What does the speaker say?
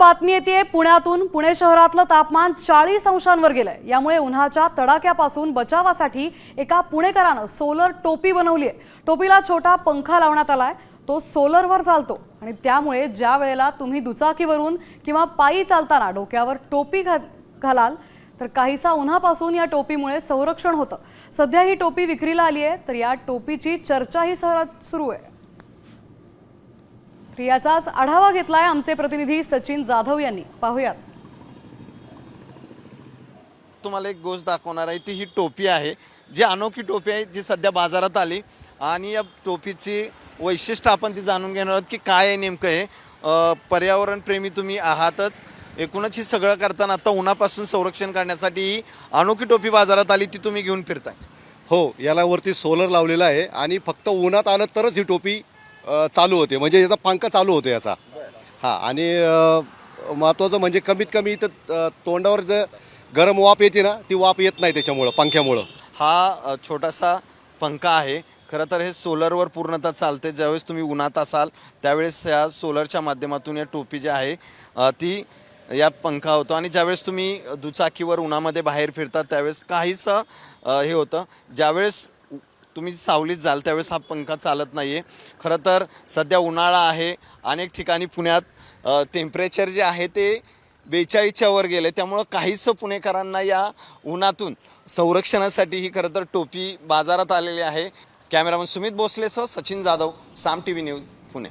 बातमी येते पुण्यातून। पुणे शहरातलं तापमान 40 अंशांवर गेलंय। यामुळे उन्हाच्या तडाख्यापासून बचावासाठी एका पुणेकरानं सोलर टोपी बनवली आहे। टोपीला छोटा पंखा लावण्यात आलाय, तो सोलरवर चालतो आणि त्यामुळे ज्या वेळेला तुम्ही दुचाकीवरून किंवा पायी चालताना डोक्यावर टोपी घालाल तर काहीसा उन्हापासून या टोपीमुळे संरक्षण होतं। सध्या ही टोपी विक्रीला आली आहे, तर या टोपीची चर्चाही सुरू आहे। याचाच आढावा घेतलाय आमचे प्रतिनिधी सचिन जाधव यांनी। पाहूयात। तुम्हाला एक गोष्ट दाखवणार आहे, ती ही टोपी आहे, जी अनोखी टोपी आहे, जी सध्या बाजारात आली आणि या टोपीची वैशिष्ट्य आपण ती जाणून घेणार आहोत की काय आहे नेमकं हे। पर्यावरण प्रेमी तुम्ही आहातच, एकूणच ही सगळं करताना आता उन्हापासून संरक्षण करण्यासाठी ही अनोखी टोपी बाजारात आली, ती तुम्ही घेऊन फिरताय। हो, याला वरती सोलर लावलेला आहे आणि फक्त उन्हात आलं तरच ही टोपी चालू होते, म्हणजे याचा पंखा चालू होतो याचा। हां, आणि महत्त्वाचं म्हणजे कमीत कमी इथं तोंडावर जर गरम वाफ येते ना, ती वाफ येत नाही त्याच्यामुळं, पंख्यामुळं। हा छोटासा पंखा आहे, खरं तर हे सोलरवर पूर्णतः चालते। ज्यावेळेस तुम्ही उन्हात असाल त्यावेळेस या सोलरच्या माध्यमातून या टोपी जी आहे ती या पंखा होतो आणि ज्यावेळेस तुम्ही दुचाकीवर उन्हामध्ये बाहेर फिरतात त्यावेळेस काहीसं हे होतं। ज्यावेळेस तुम्ही सावलीत जाल त्यावेळेस हा पंखा चालत नाही आहे। खरं तर सध्या उन्हाळा आहे, अनेक ठिकाणी पुण्यात टेम्परेचर जे आहे ते 42च्या वर गेले, त्यामुळं काहीसं पुणेकरांना या उन्हातून संरक्षणासाठी ही खरं तर टोपी बाजारात आलेली आहे। कॅमेरामन सुमित भोसलेसह सचिन जाधव, साम TV न्यूज, पुणे।